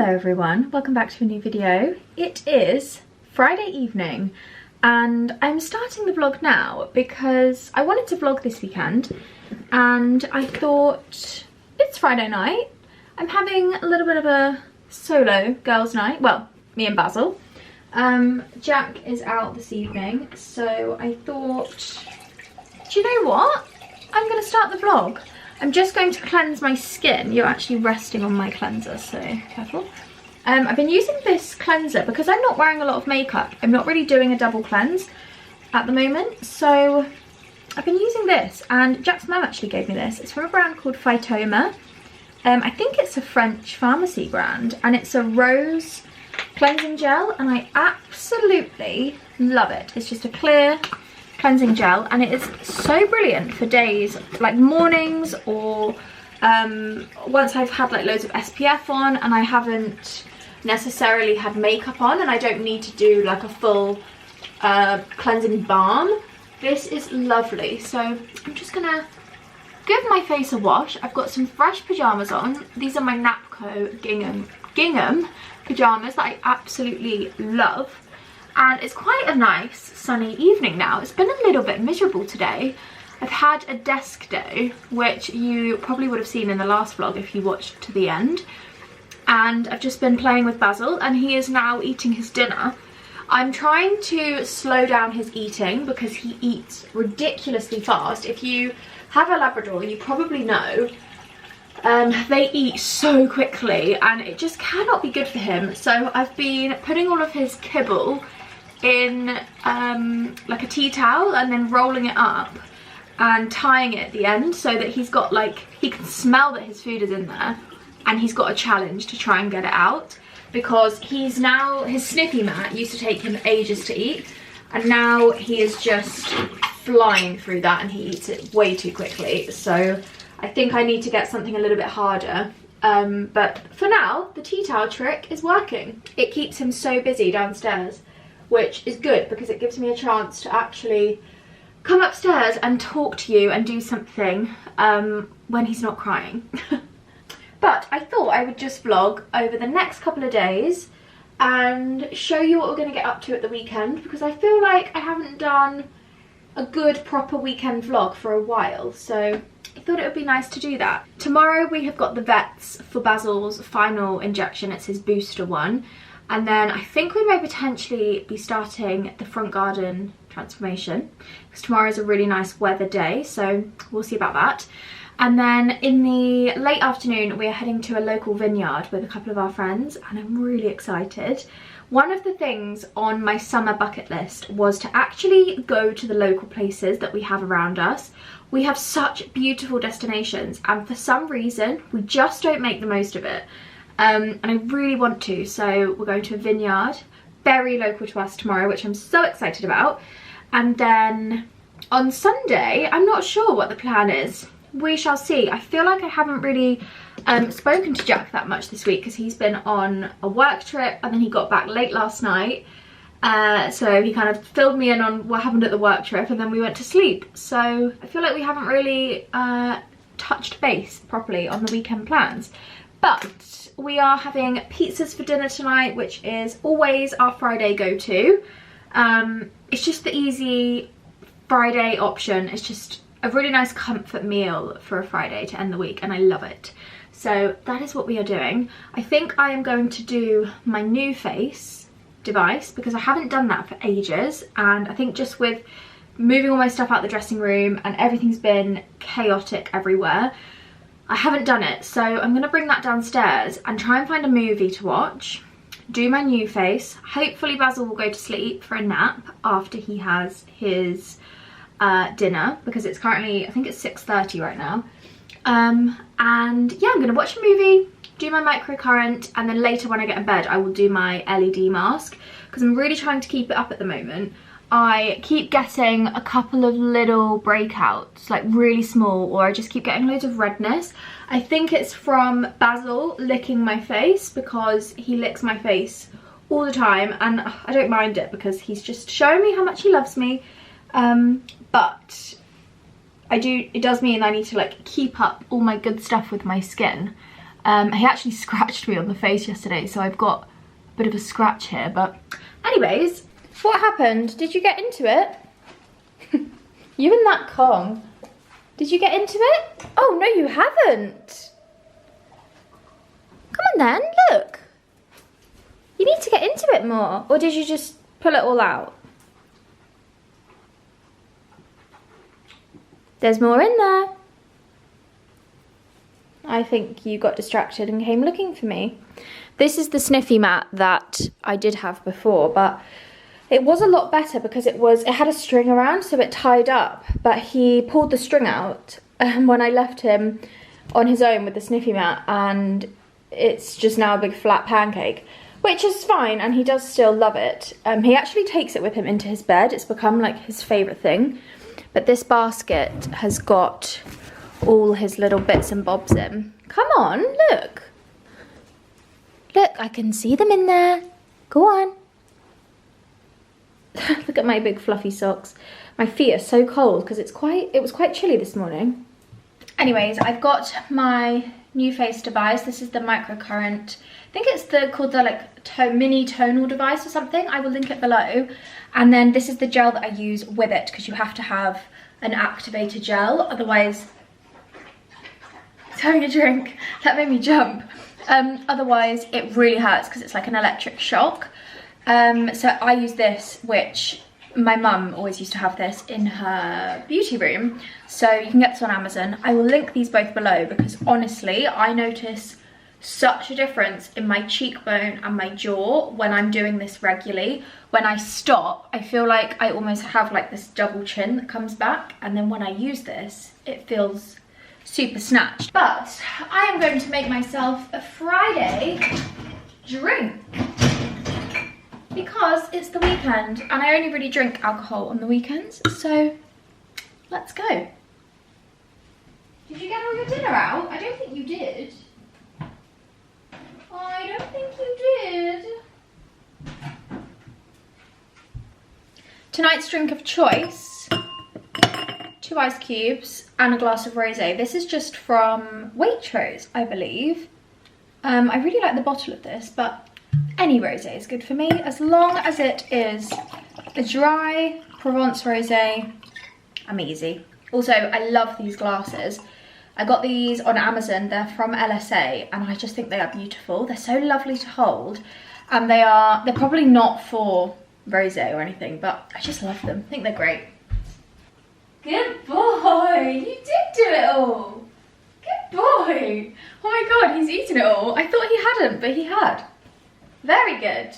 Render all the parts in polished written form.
Hello everyone, welcome back to a new video. It is Friday evening and I'm starting the vlog now because I wanted to vlog this weekend and I thought it's Friday night. I'm having a little bit of a solo girls' night, well, me and Basil. Jack is out this evening, so I thought, do you know what? I'm going to start the vlog. I'm just going to cleanse my skin. You're actually resting on my cleanser, so careful. I've been using this cleanser because I'm not wearing a lot of makeup. I'm not really doing a double cleanse at the moment, so I've been using this, and Jack's mum actually gave me this. It's from a brand called Phytoma. I think it's a French pharmacy brand, and it's a rose cleansing gel, and I absolutely love it. It's just a clear cleansing gel, and it is so brilliant for days like mornings or once I've had like loads of SPF on and I haven't necessarily had makeup on and I don't need to do like a full cleansing balm. This is lovely. So I'm just gonna give my face a wash. I've got some fresh pajamas on. These are my Napco gingham pajamas that I absolutely love. And it's quite a nice sunny evening now. It's been a little bit miserable today. I've had a desk day, which you probably would have seen in the last vlog if you watched to the end. And I've just been playing with Basil and he is now eating his dinner. I'm trying to slow down his eating because he eats ridiculously fast. If you have a Labrador, you probably know they eat so quickly and it just cannot be good for him. So I've been putting all of his kibble in like a tea towel and then rolling it up and tying it at the end so that he's got like, he can smell that his food is in there and he's got a challenge to try and get it out, because he's now, his snippy mat used to take him ages to eat and now he is just flying through that and he eats it way too quickly. So I think I need to get something a little bit harder. But for now, the tea towel trick is working. It keeps him so busy downstairs, which is good because it gives me a chance to actually come upstairs and talk to you and do something when he's not crying. But I thought I would just vlog over the next couple of days and show you what we're going to get up to at the weekend, because I feel like I haven't done a good proper weekend vlog for a while, so I thought it would be nice to do that. Tomorrow we have got the vets for Basil's final injection. It's his booster one. And then I think we may potentially be starting the front garden transformation because tomorrow is a really nice weather day, so we'll see about that. And then in the late afternoon we are heading to a local vineyard with a couple of our friends and I'm really excited. One of the things on my summer bucket list was to actually go to the local places that we have around us. We have such beautiful destinations and for some reason we just don't make the most of it. And I really want to, so we're going to a vineyard very local to us tomorrow, which I'm so excited about. And then on Sunday, I'm not sure what the plan is. We shall see. I feel like I haven't really spoken to Jack that much this week because he's been on a work trip and then he got back late last night. So he kind of filled me in on what happened at the work trip and then we went to sleep. So I feel like we haven't really touched base properly on the weekend plans. But we are having pizzas for dinner tonight, which is always our Friday go-to. It's just the easy Friday option. It's just a really nice comfort meal for a Friday to end the week and I love it. So that is what we are doing. I think I am going to do my new face device because I haven't done that for ages, and I think just with moving all my stuff out the dressing room and everything's been chaotic everywhere, I haven't done it. So I'm going to bring that downstairs and try and find a movie to watch, do my new face. Hopefully Basil will go to sleep for a nap after he has his dinner because it's currently, I think it's 6:30 right now. And yeah, I'm going to watch a movie, do my microcurrent, and then later when I get in bed I will do my LED mask because I'm really trying to keep it up at the moment. I keep getting a couple of little breakouts, like really small, or I just keep getting loads of redness. I think it's from Basil licking my face because he licks my face all the time and I don't mind it because he's just showing me how much he loves me. But it does mean I need to like keep up all my good stuff with my skin. He actually scratched me on the face yesterday, so I've got a bit of a scratch here. But anyways, what happened? Did you get into it? You and that Kong. Did you get into it? Oh, no, you haven't. Come on then, look. You need to get into it more. Or did you just pull it all out? There's more in there. I think you got distracted and came looking for me. This is the sniffy mat that I did have before, but it was a lot better because it had a string around, so it tied up, but he pulled the string out when I left him on his own with the sniffy mat, and it's just now a big flat pancake, which is fine, and he does still love it. He actually takes it with him into his bed. It's become like his favourite thing. But this basket has got all his little bits and bobs in. Come on, look. Look, I can see them in there. Go on. Look at my big fluffy socks. My feet are so cold because it was quite chilly this morning. Anyways, I've got my new face device. This is the microcurrent. I think it's called the like mini tonal device or something. I will link it below. And then this is the gel that I use with it, because you have to have an activator gel, otherwise it's having a drink. That made me jump. Otherwise it really hurts because it's like an electric shock. So I use this, which my mum always used to have this in her beauty room. So you can get this on Amazon. I will link these both below because honestly, I notice such a difference in my cheekbone and my jaw when I'm doing this regularly. When I stop, I feel like I almost have like this double chin that comes back, and then when I use this, it feels super snatched. But I am going to make myself a Friday drink because it's the weekend and I only really drink alcohol on the weekends, so let's go. Did you get all your dinner out? I don't think you did. I don't think you did. Tonight's drink of choice, 2 ice cubes and a glass of rosé. This is just from Waitrose, I believe. I really like the bottle of this, but any rosé is good for me as long as it is a dry Provence rosé. I'm easy. Also, I love these glasses. I got these on Amazon. They're from LSA and I just think they are beautiful. They're so lovely to hold, and they're probably not for rosé or anything, but I just love them. I think they're great. Good boy, you did do it all. Good boy. Oh my god, he's eaten it all. I thought he hadn't, but he had. Very good.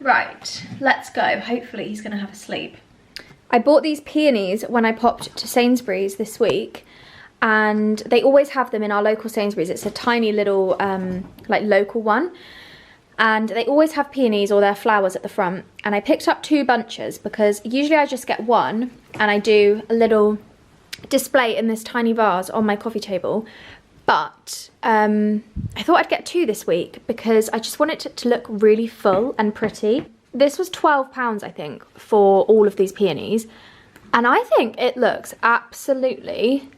Right, let's go. Hopefully he's gonna have a sleep. I bought these peonies when I popped to Sainsbury's this week, and they always have them in our local Sainsbury's. It's a tiny little like local one, and they always have peonies or their flowers at the front. And I picked up 2 bunches because usually I just get one and I do a little display in this tiny vase on my coffee table, but I thought I'd get 2 this week because I just wanted it to look really full and pretty. This was £12, I think, for all of these peonies, and I think it looks absolutely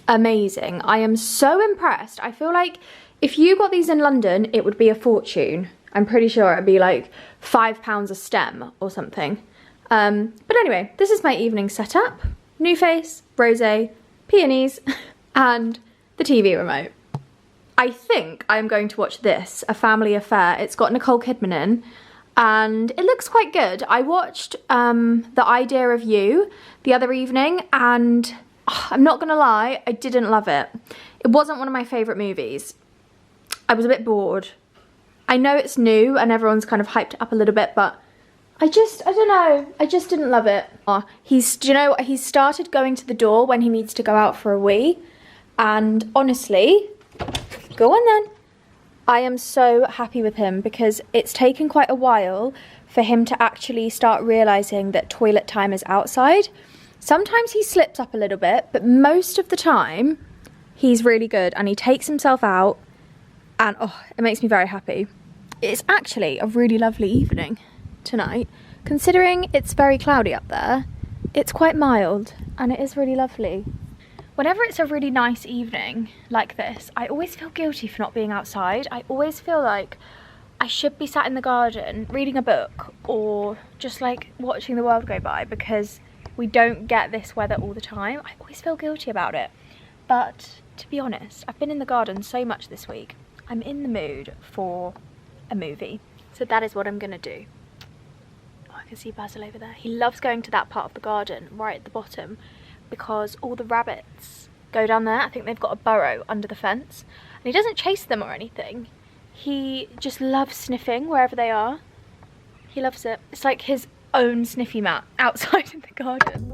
amazing. I am so impressed. I feel like if you got these in London, it would be a fortune. I'm pretty sure it'd be like £5 a stem or something. But anyway, this is my evening setup. New face, rosé, peonies, and the TV remote. I think I'm going to watch this, A Family Affair. It's got Nicole Kidman in, and it looks quite good. I watched The Idea of You the other evening, and I'm not gonna lie, I didn't love it. It wasn't one of my favourite movies. I was a bit bored. I know it's new and everyone's kind of hyped it up a little bit, but I don't know, I just didn't love it. Do you know what? He's started going to the door when he needs to go out for a wee, and honestly, go on then. I am so happy with him because it's taken quite a while for him to actually start realising that toilet time is outside. Sometimes he slips up a little bit, but most of the time he's really good and he takes himself out, and oh, it makes me very happy. It's actually a really lovely evening tonight. Considering it's very cloudy up there, it's quite mild and it is really lovely. Whenever it's a really nice evening like this, I always feel guilty for not being outside. I always feel like I should be sat in the garden reading a book or just like watching the world go by, because we don't get this weather all the time. I always feel guilty about it. But to be honest, I've been in the garden so much this week. I'm in the mood for a movie. So that is what I'm gonna do. Oh, I can see Basil over there. He loves going to that part of the garden right at the bottom because all the rabbits go down there. I think they've got a burrow under the fence. And he doesn't chase them or anything. He just loves sniffing wherever they are. He loves it. It's like his own sniffy mat outside in the garden.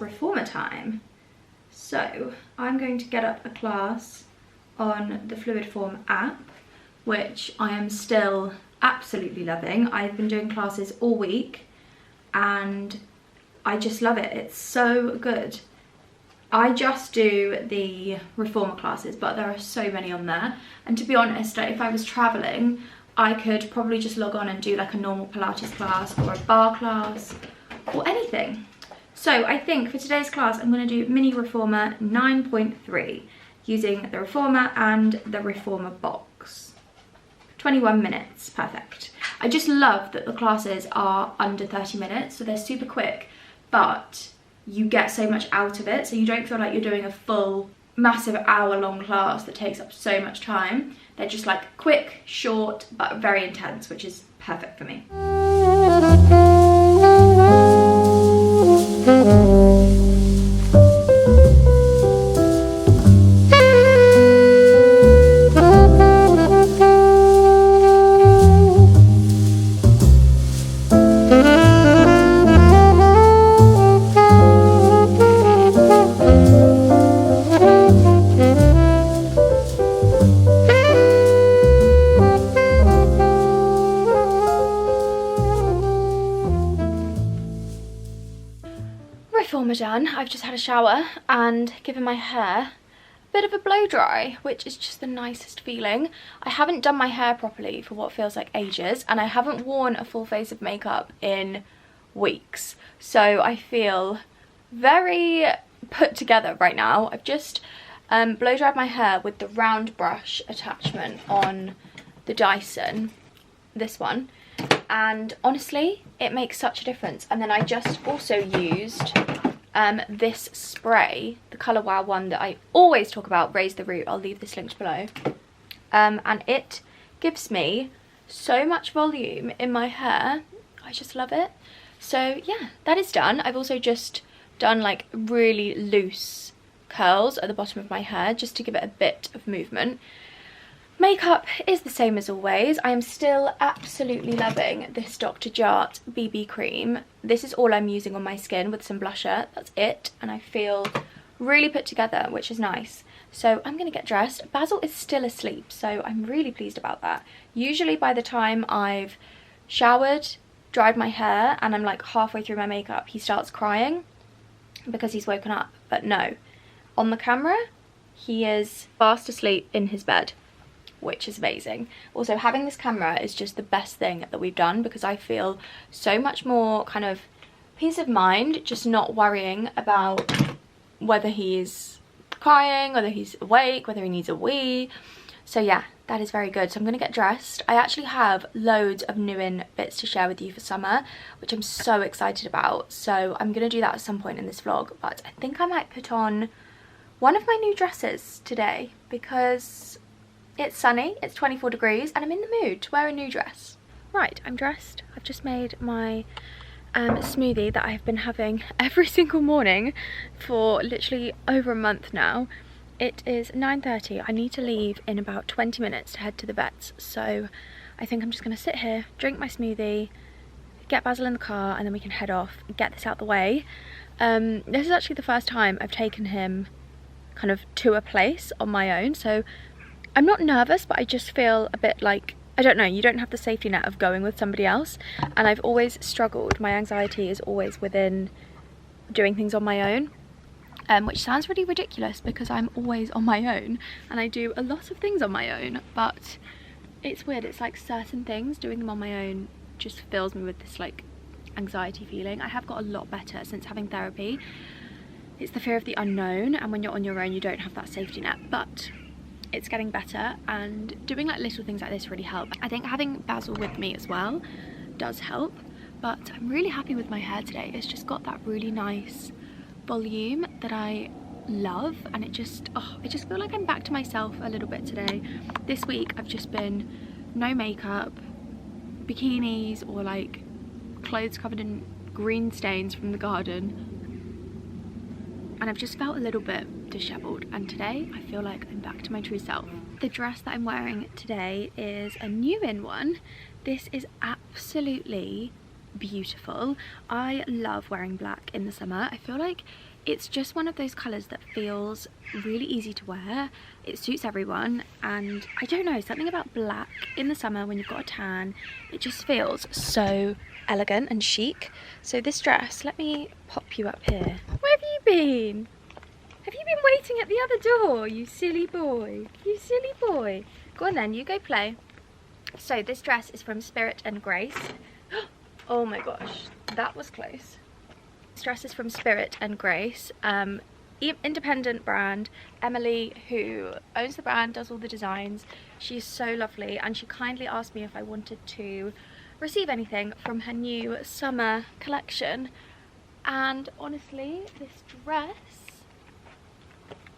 Reformer time. So I'm going to get up a class on the Fluid Form app, which I am still absolutely loving. I've been doing classes all week and I just love it. It's so good. I just do the Reformer classes, but there are so many on there. And to be honest, if I was traveling, I could probably just log on and do like a normal Pilates class or a bar class or anything. So I think for today's class, I'm going to do Mini Reformer 9.3 using the Reformer and the Reformer box. 21 minutes, perfect. I just love that the classes are under 30 minutes, so they're super quick, but you get so much out of it, so you don't feel like you're doing a full, massive hour-long class that takes up so much time. They're just like quick, short, but very intense, which is perfect for me. Reformer done. I've just had a shower and given my hair a bit of a blow dry, which is just the nicest feeling. I haven't done my hair properly for what feels like ages, and I haven't worn a full face of makeup in weeks, so I feel very put together right now. I've just blow dried my hair with the round brush attachment on the Dyson, this one, and honestly it makes such a difference. And then I just also used this spray, the Colour Wow one that I always talk about, Raise the Root. I'll leave this linked below, and it gives me so much volume in my hair. I just love it. So yeah, that is done. I've also just done like really loose curls at the bottom of my hair just to give it a bit of movement. Makeup is the same as always. I am still absolutely loving this Dr. Jart BB cream. This is all I'm using on my skin with some blusher. That's it. And I feel really put together, which is nice. So I'm going to get dressed. Basil is still asleep, so I'm really pleased about that. Usually by the time I've showered, dried my hair, and I'm like halfway through my makeup, he starts crying because he's woken up. But no, on the camera, he is fast asleep in his bed, which is amazing. Also, having this camera is just the best thing that we've done, because I feel so much more kind of peace of mind just not worrying about whether he's crying, whether he's awake, whether he needs a wee. So yeah, that is very good. So I'm gonna get dressed. I actually have loads of new in bits to share with you for summer, which I'm so excited about. So I'm gonna do that at some point in this vlog, but I think I might put on one of my new dresses today, because It's sunny, it's 24 degrees, and I'm in the mood to wear a new dress. Right, I'm dressed. I've just made my smoothie that I've been having every single morning for literally over a month now. It is 9:30. I need to leave in about 20 minutes to head to the vets, so I think I'm just going to sit here, drink my smoothie, get Basil in the car, and then we can head off and get this out the way. This is actually the first time I've taken him kind of to a place on my own, so I'm not nervous, but I just feel a bit like, I don't know, you don't have the safety net of going with somebody else, and I've always struggled. My anxiety is always within doing things on my own, which sounds really ridiculous because I'm always on my own and I do a lot of things on my own, but it's weird. It's like certain things, doing them on my own just fills me with this like anxiety feeling. I have got a lot better since having therapy. It's the fear of the unknown, and when you're on your own you don't have that safety net, but it's getting better, and doing like little things like this really help. I think having Basil with me as well does help, but I'm really happy with my hair today. It's just got that really nice volume that I love, and it just, oh, I just feel like I'm back to myself a little bit today. This week I've just been no makeup, bikinis, or like clothes covered in green stains from the garden, and I've just felt a little bit disheveled, and today I feel like I'm back to my true self. The dress that I'm wearing today is a new in one. This is absolutely beautiful. I love wearing black in the summer. I feel like it's just one of those colours that feels really easy to wear. It suits everyone, and I don't know, something about black in the summer when you've got a tan, it just feels so elegant and chic. So this dress, let me pop you up here. Where have you been? Have you been waiting at the other door, you silly boy? You silly boy. Go on then, you go play. So this dress is from Spirit and Grace. Oh my gosh, that was close. This dress is from Spirit and Grace, independent brand. Emily, who owns the brand, does all the designs. She's so lovely, and she kindly asked me if I wanted to receive anything from her new summer collection. And honestly, this dress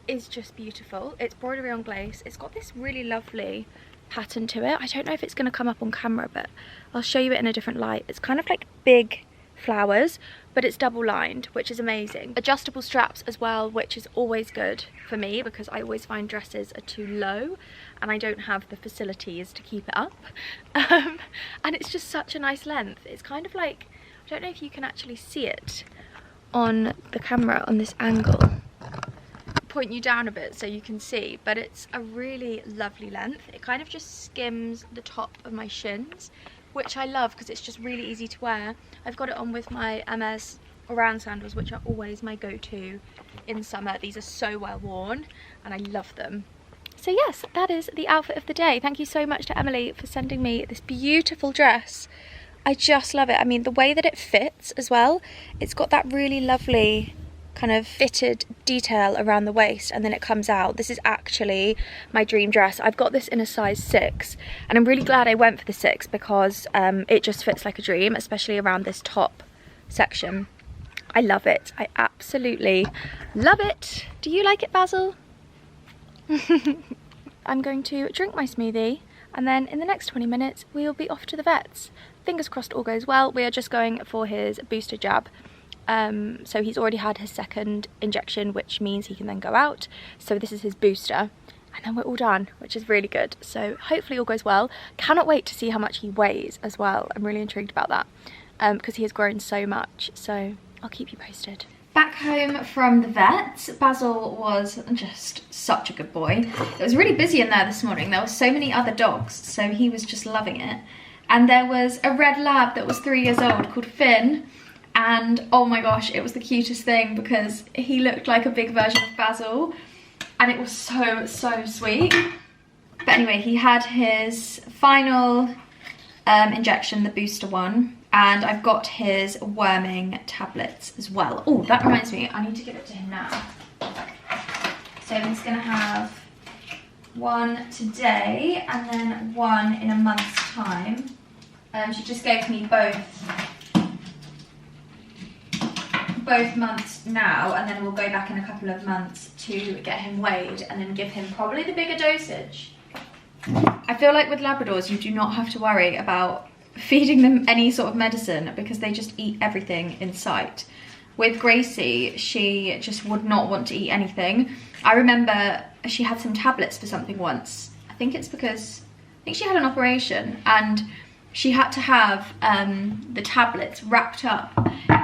is just beautiful. It's broderie on glace. It's got this really lovely pattern to it. I don't know if it's going to come up on camera, but I'll show you it in a different light. It's kind of like big flowers, but it's double lined, which is amazing. Adjustable straps as well, which is always good for me because I always find dresses are too low and I don't have the facilities to keep it up. And it's just such a nice length. It's kind of like, I don't know if you can actually see it on the camera on this angle. Point you down a bit so you can see, but it's a really lovely length. It kind of just skims the top of my shins, which I love because it's just really easy to wear. I've got it on with my Hermes round sandals, which are always my go-to in summer. These are so well worn and I love them. So yes, that is the outfit of the day. Thank you so much to Emily for sending me this beautiful dress. I just love it. I mean, the way that it fits as well, it's got that really lovely kind of fitted detail around the waist, and then it comes out. This is actually my dream dress. I've got this in a size 6, and I'm really glad I went for the 6 because it just fits like a dream, especially around this top section. I love it. I absolutely love it. Do you like it, Basil? I'm going to drink my smoothie, and then in the next 20 minutes we will be off to the vets. Fingers crossed all goes well. We are just going for his booster jab. So he's already had his second injection, which means he can then go out. So this is his booster, and then we're all done, which is really good. So hopefully all goes well. Cannot wait to see how much he weighs as well. I'm really intrigued about that because he has grown so much. So I'll keep you posted. Back home from the vet, Basil was just such a good boy. It was really busy in there this morning. There were so many other dogs, so he was just loving it. And there was a red lab that was 3 years old called Finn. And oh my gosh, it was the cutest thing because he looked like a big version of Basil, and it was so sweet. But anyway, he had his final injection, the booster one, and I've got his worming tablets as well. Oh, that reminds me, I need to give it to him now. So he's gonna have one today and then one in a month's time. She just gave me both months now, and then we'll go back in a couple of months to get him weighed and then give him probably the bigger dosage. I feel like with Labradors, you do not have to worry about feeding them any sort of medicine because they just eat everything in sight. With Gracie, she just would not want to eat anything. I remember she had some tablets for something once. I think it's because, I think she had an operation and she had to have the tablets wrapped up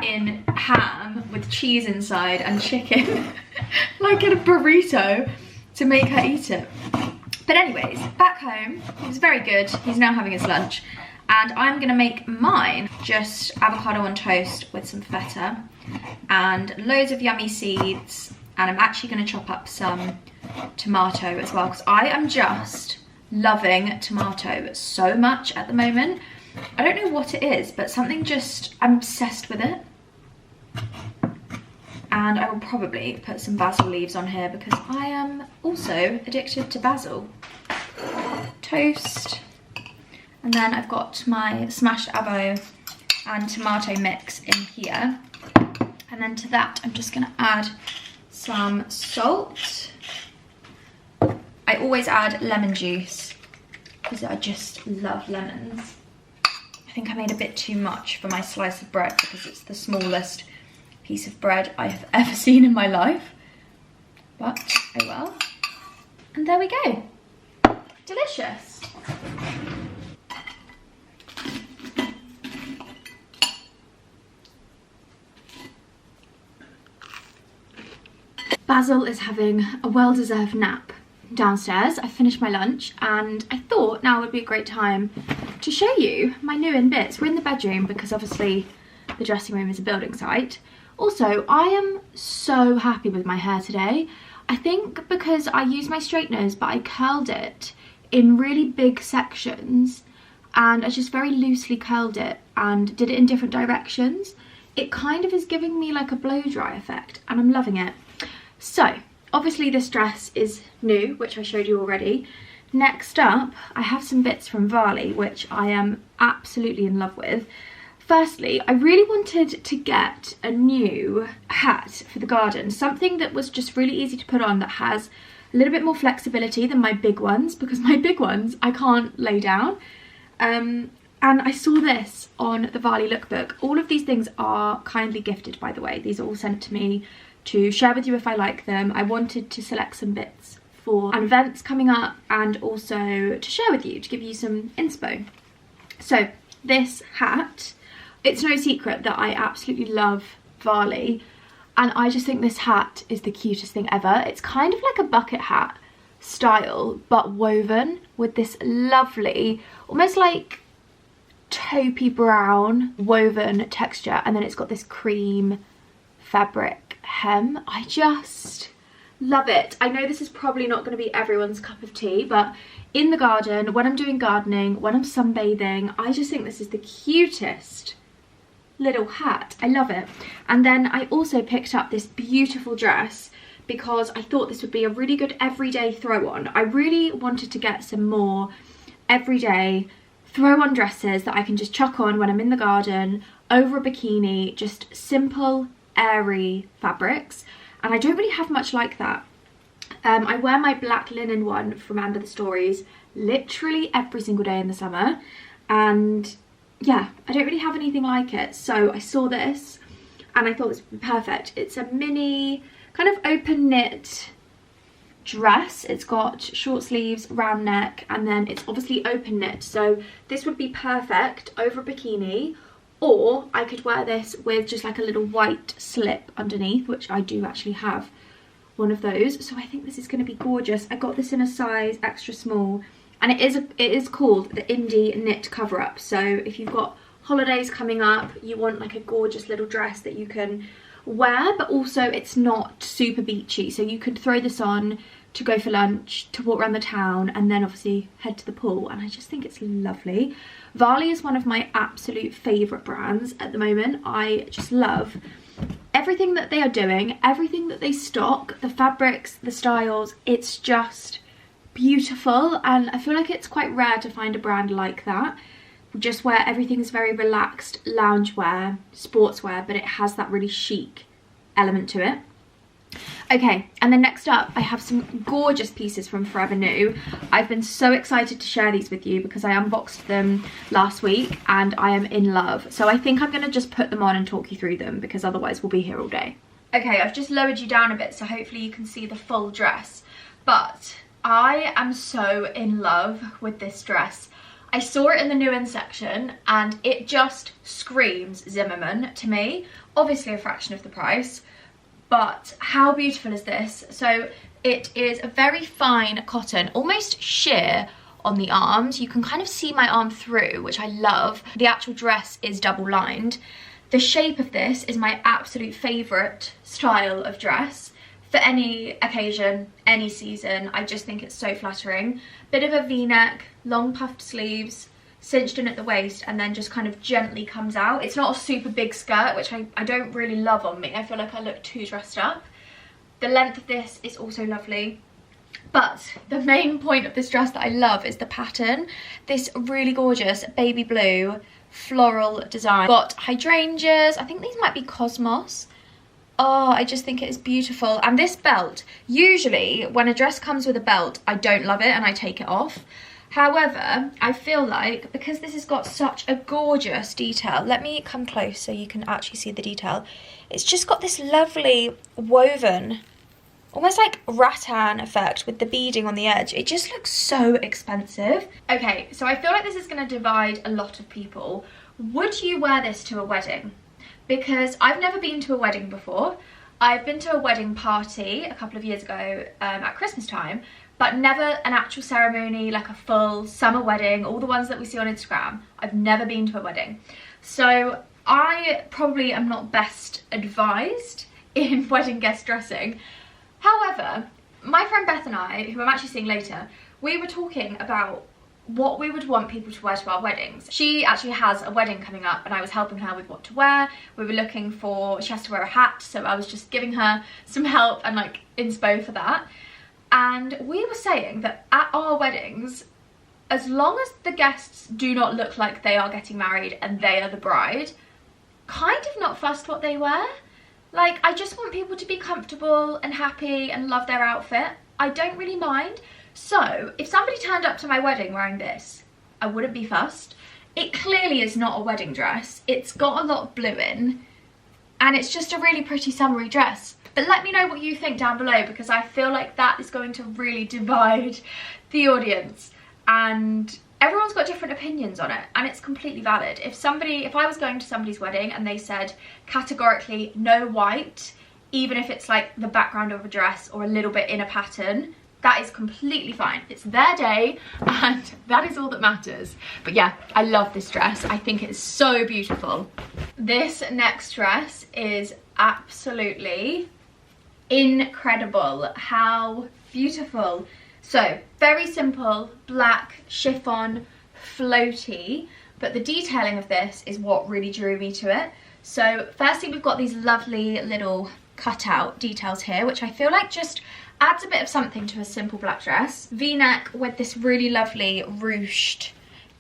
in ham with cheese inside and chicken, like in a burrito, to make her eat it. But anyways, back home, it was very good. He's now having his lunch. And I'm gonna make mine just avocado on toast with some feta and loads of yummy seeds. And I'm actually gonna chop up some tomato as well because I am just loving tomato so much at the moment. I don't know what it is, but something just, I'm obsessed with it. And I will probably put some basil leaves on here because I am also addicted to basil. Toast. And then I've got my smashed avo and tomato mix in here. And then to that, I'm just gonna add some salt. I always add lemon juice because I just love lemons. I think I made a bit too much for my slice of bread because it's the smallest piece of bread I have ever seen in my life. But, oh well. And there we go. Delicious. Basil is having a well-deserved nap downstairs. I finished my lunch and I thought now would be a great time to show you my new in bits. We're in the bedroom because obviously the dressing room is a building site. Also, I am so happy with my hair today. I think because I used my straighteners but I curled it in really big sections and I just very loosely curled it and did it in different directions. It kind of is giving me like a blow dry effect and I'm loving it. So, obviously this dress is new, which I showed you already. Next up, I have some bits from Varley, which I am absolutely in love with. Firstly, I really wanted to get a new hat for the garden, something that was just really easy to put on that has a little bit more flexibility than my big ones, because my big ones I can't lay down. And I saw this on the Varley lookbook. All of these things are kindly gifted, by the way. These are all sent to me to share with you if I like them. I wanted to select some bits for an events coming up and also to share with you, to give you some inspo. So this hat, it's no secret that I absolutely love Varley and I just think this hat is the cutest thing ever. It's kind of like a bucket hat style but woven with this lovely, almost like taupey brown woven texture, and then it's got this cream fabric hem. I just love it. I know this is probably not going to be everyone's cup of tea, but in the garden, when I'm doing gardening, when I'm sunbathing, I just think this is the cutest little hat. I love it. And then I also picked up this beautiful dress because I thought this would be a really good everyday throw on. I really wanted to get some more everyday throw on dresses that I can just chuck on when I'm in the garden over a bikini, just simple airy fabrics, and I don't really have much like that. I wear my black linen one from Amber the Stories literally every single day in the summer, and yeah, I don't really have anything like it. So I saw this and I thought this would be perfect. It's a mini kind of open knit dress. It's got short sleeves, round neck, and then it's obviously open knit, so this would be perfect over a bikini. Or I could wear this with just like a little white slip underneath, which I do actually have one of those. So I think this is going to be gorgeous. I got this in a size extra small, and it is called the Indie Knit Cover Up. So if you've got holidays coming up, you want like a gorgeous little dress that you can wear, but also it's not super beachy. So you could throw this on to go for lunch, to walk around the town, and then obviously head to the pool. And I just think it's lovely. Varley is one of my absolute favourite brands at the moment. I just love everything that they are doing, everything that they stock, the fabrics, the styles. It's just beautiful, and I feel like it's quite rare to find a brand like that, just where everything is very relaxed loungewear, sportswear, but it has that really chic element to it. Okay, and then next up, I have some gorgeous pieces from Forever New. I've been so excited to share these with you because I unboxed them last week and I am in love. So I think I'm going to just put them on and talk you through them because otherwise we'll be here all day. Okay, I've just lowered you down a bit so hopefully you can see the full dress. But I am so in love with this dress. I saw it in the new in section and it just screams Zimmermann to me. Obviously a fraction of the price. But how beautiful is this? So it is a very fine cotton, almost sheer on the arms. You can kind of see my arm through, which I love. The actual dress is double lined. The shape of this is my absolute favourite style of dress for any occasion, any season. I just think it's so flattering. Bit of a V-neck, long puffed sleeves, cinched in at the waist, and then just kind of gently comes out. It's not a super big skirt, which I don't really love on me. I feel like I look too dressed up. The length of this is also lovely. But the main point of this dress that I love is the pattern. This really gorgeous baby blue floral design. Got hydrangeas. I think these might be cosmos. Oh, I just think it is beautiful. And this belt, usually when a dress comes with a belt, I don't love it and I take it off. However, I feel like because this has got such a gorgeous detail, let me come close so you can actually see the detail. It's just got this lovely woven, almost like rattan effect with the beading on the edge. It just looks so expensive. Okay, so I feel like this is going to divide a lot of people. Would you wear this to a wedding? Because I've never been to a wedding before. I've been to a wedding party a couple of years ago at Christmas time, but never an actual ceremony, like a full summer wedding, all the ones that we see on Instagram. I've never been to a wedding. So I probably am not best advised in wedding guest dressing. However, my friend Beth and I, who I'm actually seeing later, we were talking about what we would want people to wear to our weddings. She actually has a wedding coming up and I was helping her with what to wear. We were looking for, she has to wear a hat, so I was just giving her some help and like inspo for that. And we were saying that at our weddings, as long as the guests do not look like they are getting married and they are the bride, kind of not fussed what they wear. Like, I just want people to be comfortable and happy and love their outfit. I don't really mind. So, if somebody turned up to my wedding wearing this, I wouldn't be fussed. It clearly is not a wedding dress. It's got a lot of blue in, and it's just a really pretty summery dress. But let me know what you think down below, because I feel like that is going to really divide the audience. And everyone's got different opinions on it, and it's completely valid. If I was going to somebody's wedding and they said categorically no white, even if it's like the background of a dress or a little bit in a pattern, that is completely fine. It's their day and that is all that matters. But yeah, I love this dress. I think it's so beautiful. This next dress is absolutely incredible. How beautiful. So, very simple, black, chiffon, floaty, but the detailing of this is what really drew me to it. So, firstly, we've got these lovely little cutout details here, which I feel like just adds a bit of something to a simple black dress. V-neck with this really lovely ruched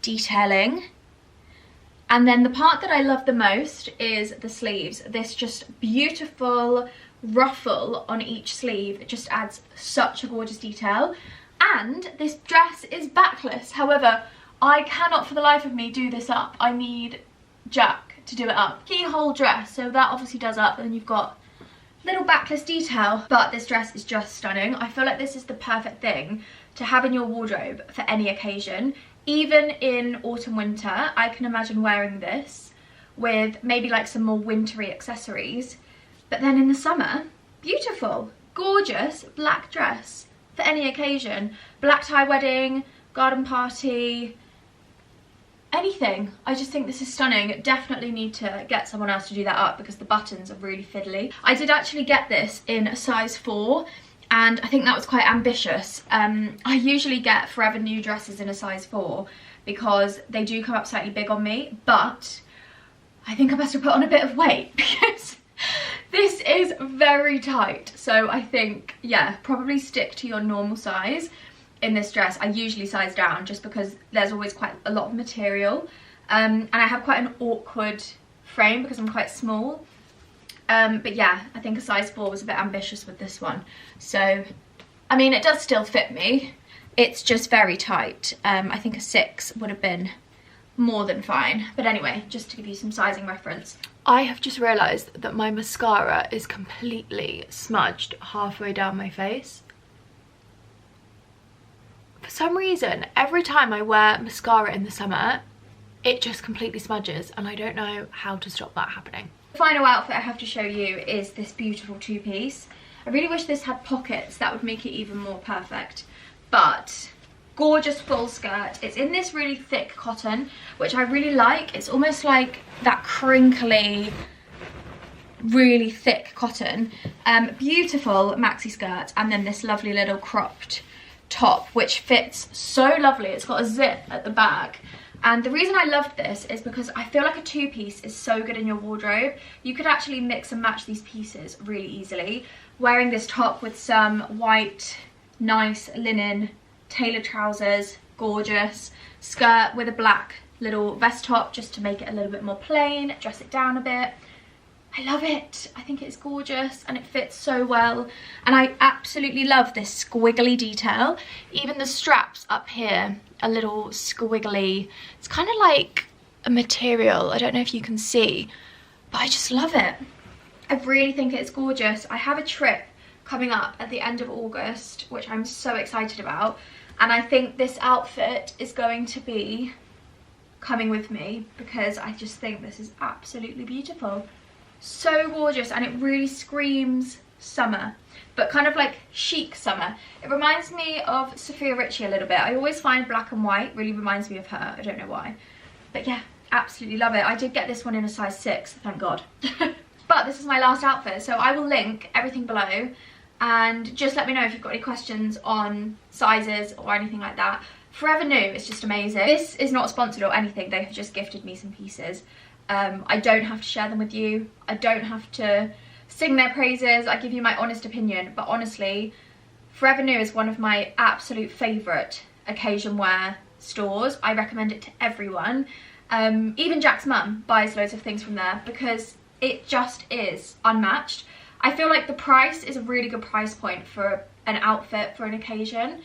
detailing. And then the part that I love the most is the sleeves. This just beautiful ruffle on each sleeve. It just adds such a gorgeous detail. And this dress is backless. However, I cannot for the life of me do this up. I need Jack to do it up. Keyhole dress, so that obviously does up, and then you've got little backless detail. But this dress is just stunning. I feel like this is the perfect thing to have in your wardrobe for any occasion. Even in autumn winter, I can imagine wearing this with maybe like some more wintry accessories. But then in the summer, beautiful, gorgeous black dress for any occasion. Black tie wedding, garden party, anything. I just think this is stunning. Definitely need to get someone else to do that up because the buttons are really fiddly. I did actually get this in a size 4 and I think that was quite ambitious. I usually get Forever New dresses in a size 4 because they do come up slightly big on me, but I think I must have put on a bit of weight because this is very tight. So I think, yeah, probably stick to your normal size in this dress. I usually size down just because there's always quite a lot of material. And I have quite an awkward frame because I'm quite small. But yeah, I think a size 4 was a bit ambitious with this one. So, I mean, it does still fit me. It's just very tight. I think a 6 would have been more than fine. But anyway, just to give you some sizing reference. I have just realised that my mascara is completely smudged halfway down my face. For some reason, every time I wear mascara in the summer, it just completely smudges, and I don't know how to stop that happening. The final outfit I have to show you is this beautiful 2-piece. I really wish this had pockets, that would make it even more perfect. But gorgeous full skirt. It's in this really thick cotton, which I really like. It's almost like that crinkly, really thick cotton. Beautiful maxi skirt, and then this lovely little cropped top, which fits so lovely. It's got a zip at the back. And the reason I loved this is because I feel like a 2-piece is so good in your wardrobe. You could actually mix and match these pieces really easily. Wearing this top with some white, nice linen tailored trousers, gorgeous. Skirt with a black little vest top just to make it a little bit more plain, dress it down a bit. I love it. I think it's gorgeous and it fits so well. And I absolutely love this squiggly detail. Even the straps up here, a little squiggly. It's kind of like a material. I don't know if you can see, but I just love it. I really think it's gorgeous. I have a trip coming up at the end of August, which I'm so excited about. And I think this outfit is going to be coming with me because I just think this is absolutely beautiful. So gorgeous, and it really screams summer, but kind of like chic summer. It reminds me of Sophia Richie a little bit. I always find black and white really reminds me of her. I don't know why, but yeah, absolutely love it. I did get this one in a size 6, thank God. But this is my last outfit, so I will link everything below, and just let me know if you've got any questions on sizes or anything like that. Forever New is just amazing. This is not sponsored or anything. They have just gifted me some pieces. I don't have to share them with you. I don't have to sing their praises. I give you my honest opinion. But honestly, Forever New is one of my absolute favourite occasion wear stores. I recommend it to everyone. Even Jack's mum buys loads of things from there because it just is unmatched. I feel like the price is a really good price point for an outfit for an occasion.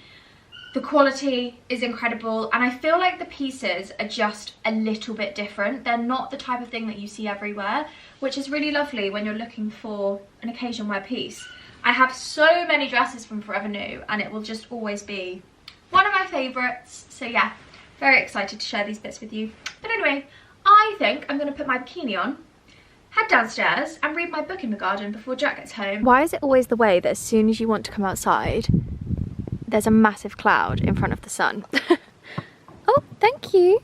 The quality is incredible, and I feel like the pieces are just a little bit different. They're not the type of thing that you see everywhere, which is really lovely when you're looking for an occasion wear piece. I have so many dresses from Forever New, and it will just always be one of my favourites. So yeah, very excited to share these bits with you. But anyway, I think I'm going to put my bikini on, head downstairs, and read my book in the garden before Jack gets home. Why is it always the way that as soon as you want to come outside, there's a massive cloud in front of the sun? Oh, thank you.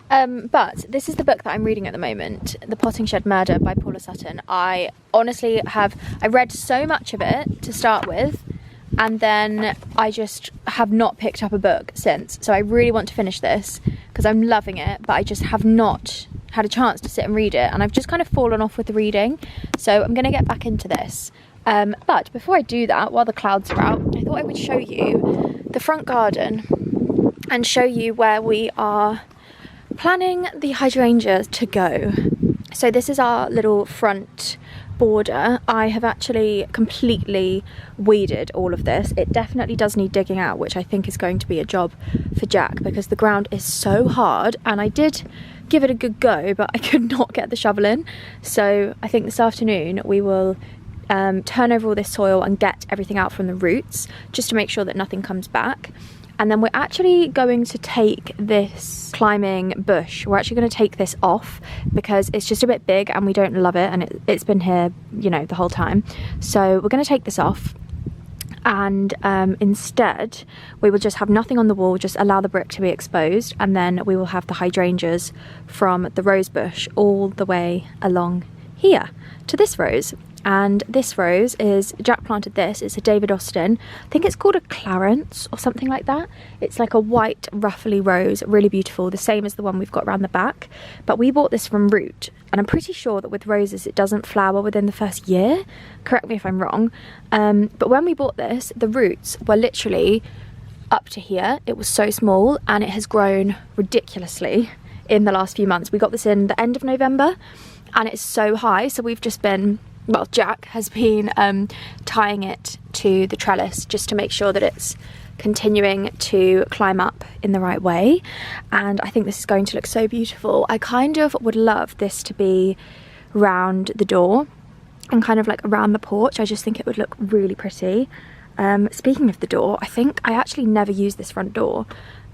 But this is the book that I'm reading at the moment, The Potting Shed Murder by Paula Sutton. I honestly I read so much of it to start with, and then I just have not picked up a book since. So I really want to finish this because I'm loving it, but I just have not had a chance to sit and read it, and I've just kind of fallen off with the reading. So I'm going to get back into this. But before I do that, while the clouds are out, I thought I would show you the front garden and show you where we are planning the hydrangeas to go. So this is our little front border. I have actually completely weeded all of this. It definitely does need digging out, which I think is going to be a job for Jack because the ground is so hard, and I did give it a good go, but I could not get the shovel in. So I think this afternoon we will turn over all this soil and get everything out from the roots just to make sure that nothing comes back. And then we're actually going to take this climbing bush, we're actually going to take this off because it's just a bit big and we don't love it, and it's been here, you know, the whole time. So we're going to take this off, and instead we will just have nothing on the wall, just allow the brick to be exposed, and then we will have the hydrangeas from the rose bush all the way along here to this rose. And this rose is, Jack planted this, it's a David Austin, I think it's called a Clarence or something like that. It's like a white ruffly rose, really beautiful, the same as the one we've got around the back. But we bought this from root, and I'm pretty sure that with roses it doesn't flower within the first year, correct me if I'm wrong. But when we bought this, the roots were literally up to here. It was so small, and it has grown ridiculously in the last few months. We got this in the end of November, and it's so high, so we've just been well, Jack has been tying it to the trellis just to make sure that it's continuing to climb up in the right way, and I think this is going to look so beautiful. I kind of would love this to be round the door and kind of like around the porch. I just think it would look really pretty. Speaking of the door, I think I actually never used this front door,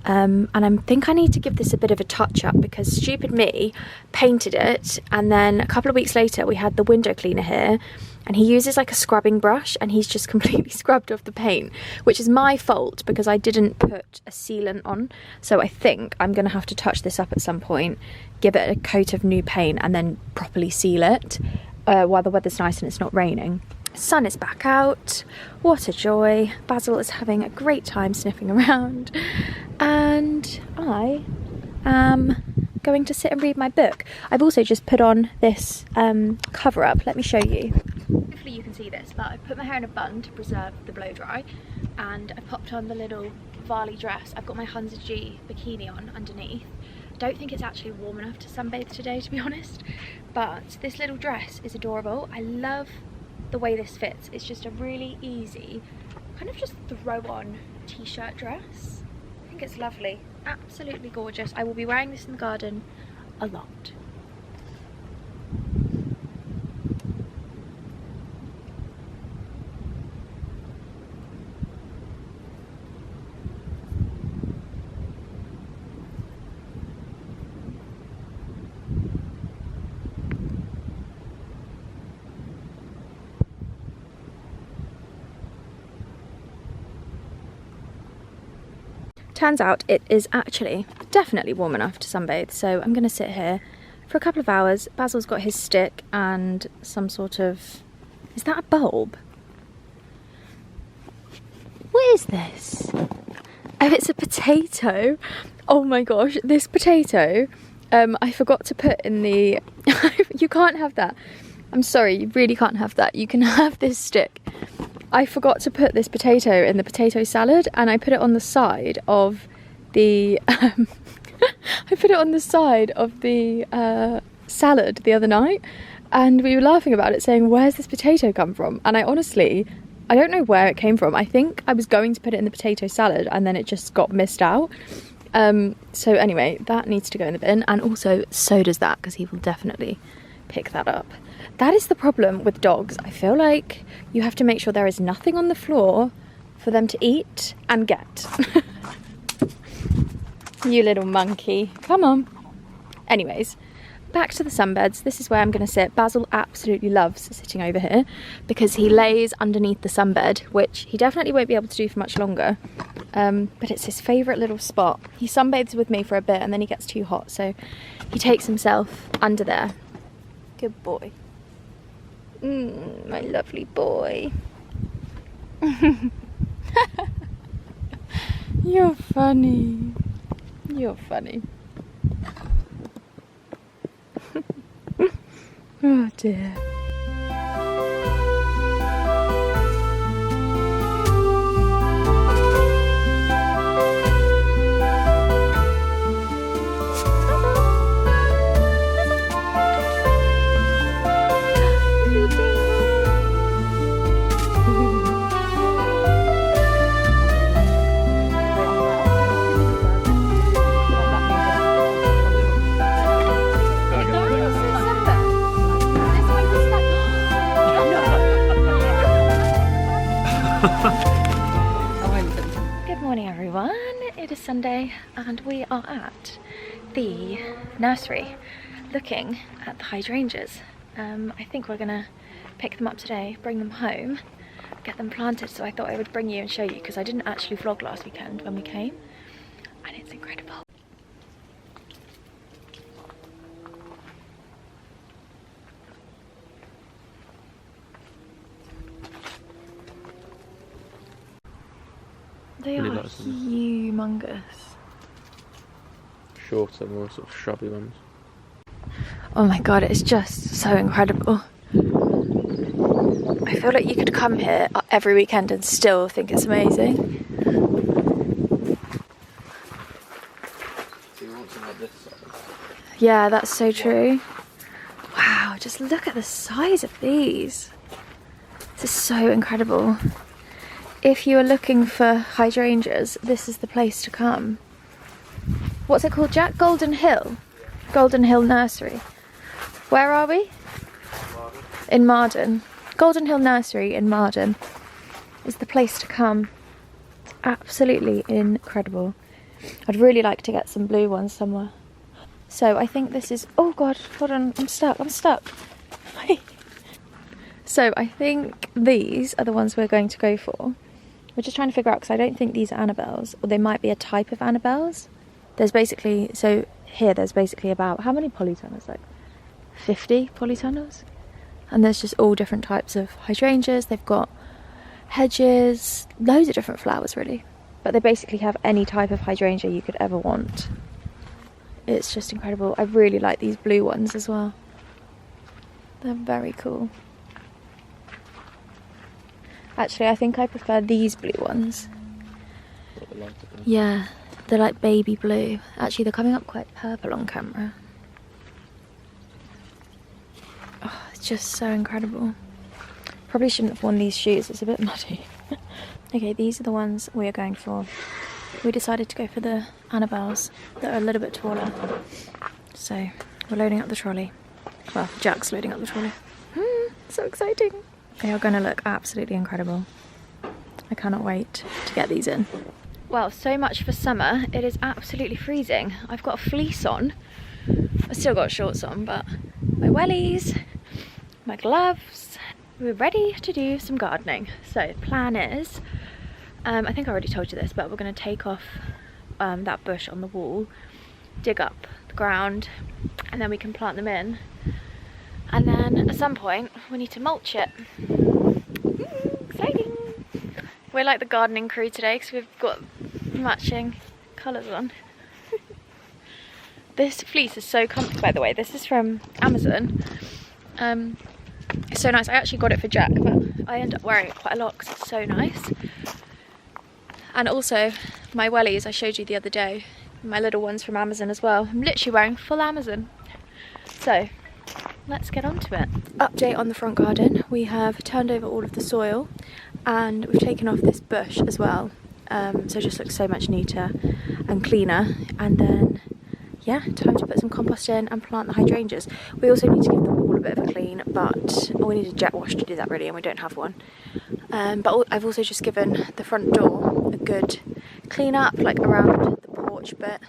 and I think I need to give this a bit of a touch up because stupid me painted it, and then a couple of weeks later we had the window cleaner here and he uses like a scrubbing brush and he's just completely scrubbed off the paint, which is my fault because I didn't put a sealant on. So I think I'm gonna have to touch this up at some point, give it a coat of new paint and then properly seal it while the weather's nice and it's not raining. Sun is back out, what a joy. Basil is having a great time sniffing around and I am going to sit and read my book. I've also just put on this cover up, let me show you. Hopefully you can see this, but I've put my hair in a bun to preserve the blow dry, and I popped on the little Varley dress. I've got my Hydrangea bikini on underneath. I don't think it's actually warm enough to sunbathe today, to be honest, but this little dress is adorable. I love the way this fits. It's just a really easy kind of just throw on t-shirt dress. I think it's lovely, absolutely gorgeous. I will be wearing this in the garden a lot. Turns out it is actually definitely warm enough to sunbathe, so I'm going to sit here for a couple of hours. Basil's got his stick and some sort of... is that a bulb? What is this? Oh, it's a potato. Oh my gosh, this potato I forgot to put in the... You can't have that. I'm sorry, you really can't have that. You can have this stick. I forgot to put this potato in the potato salad and I put it on the side of the I put it on the side of the salad the other night, and we were laughing about it saying, where's this potato come from? And I honestly, I don't know where it came from. I think I was going to put it in the potato salad and then it just got missed out. So anyway, that needs to go in the bin, and also so does that because he will definitely pick that up. That is the problem with dogs. I feel like you have to make sure there is nothing on the floor for them to eat and get. You little monkey, come on. Anyways, back to the sunbeds. This is where I'm going to sit. Basil absolutely loves sitting over here because he lays underneath the sunbed, which he definitely won't be able to do for much longer. But it's his favourite little spot. He sunbathes with me for a bit and then he gets too hot, so he takes himself under there. Good boy. My lovely boy. You're funny. You're funny. Oh dear. Good morning everyone, it is Sunday and we are at the nursery looking at the hydrangeas. I think we're gonna pick them up today, bring them home, get them planted, so I thought I would bring you and show you because I didn't actually vlog last weekend when we came and it's incredible. They are humongous. Shorter, more sort of shrubby ones. Oh my god, it's just so incredible. I feel like you could come here every weekend and still think it's amazing. So you want some like this size? Yeah, that's so true. Wow, just just look at the size of these. This is so incredible. If you are looking for hydrangeas, this is the place to come. What's it called, Jack? Golden Hill? Golden Hill Nursery. Where are we? In Marden. Golden Hill Nursery in Marden is the place to come. It's absolutely incredible. I'd really like to get some blue ones somewhere. So I think this is, oh god, hold on, I'm stuck. So I think these are the ones we're going to go for. We're just trying to figure out, because I don't think these are Annabelles, or they might be a type of Annabelles. There's basically, so here there's basically about, how many polytunnels? Like 50 polytunnels? And there's just all different types of hydrangeas. They've got hedges, loads of different flowers really. But they basically have any type of hydrangea you could ever want. It's just incredible. I really like these blue ones as well. They're very cool. Actually, I think I prefer these blue ones. Yeah, they're like baby blue. Actually, they're coming up quite purple on camera. Oh, it's just so incredible. Probably shouldn't have worn these shoes, it's a bit muddy. Okay, these are the ones we are going for. We decided to go for the Annabelles that are a little bit taller. So, we're loading up the trolley. Well, Jack's loading up the trolley. So exciting. They are going to look absolutely incredible. I cannot wait to get these in. Well, so much for summer. It is absolutely freezing. I've got a fleece on. I've still got shorts on, but my wellies, my gloves. We're ready to do some gardening. So plan is, I think I already told you this, but we're going to take off that bush on the wall, dig up the ground, and then we can plant them in. And then at some point we need to mulch it. Exciting! We're like the gardening crew today because we've got matching colours on. This fleece is so comfy, by the way. This is from Amazon. It's so nice. I actually got it for Jack, but I end up wearing it quite a lot because it's so nice. And also my wellies I showed you the other day, my little ones from Amazon as well. I'm literally wearing full Amazon. So let's get on to it. Update on the front garden. We have turned over all of the soil and we've taken off this bush as well. So it just looks so much neater and cleaner. And then, yeah, time to put some compost in and plant the hydrangeas. We also need to give the wall a bit of a clean, but we need a jet wash to do that really, and we don't have one. But I've also just given the front door a good clean up, like around the porch bit.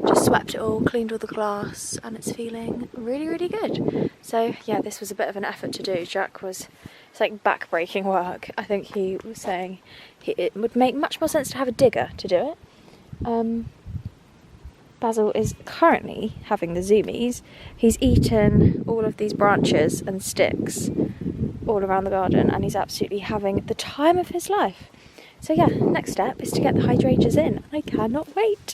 Just swept it all, cleaned all the glass, and it's feeling really, really good. So yeah, this was a bit of an effort to do. Jack was, it's like back-breaking work. I think he was saying it would make much more sense to have a digger to do it. Basil is currently having the zoomies. He's eaten all of these branches and sticks all around the garden and he's absolutely having the time of his life. So yeah, next step is to get the hydrangeas in. I cannot wait.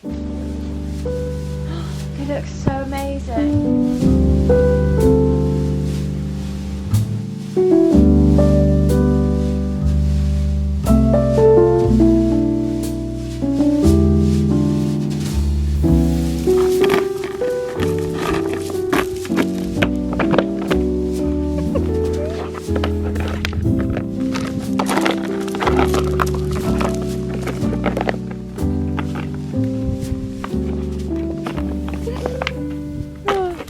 They look so amazing.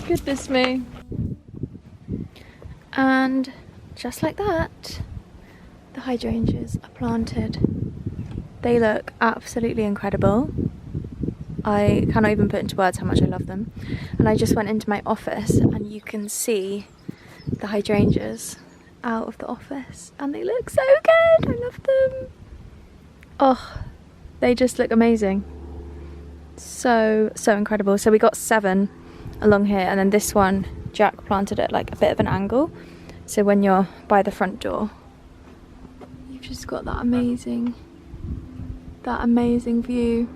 Goodness me. And just like that, the hydrangeas are planted. They look absolutely incredible. I cannot even put into words how much I love them. And I just went into my office and you can see the hydrangeas out of the office and they look so good. I love them. Oh, they just look amazing. So incredible. So we got 7 along here, and then this one Jack planted at like a bit of an angle, so when you're by the front door you've just got that amazing view.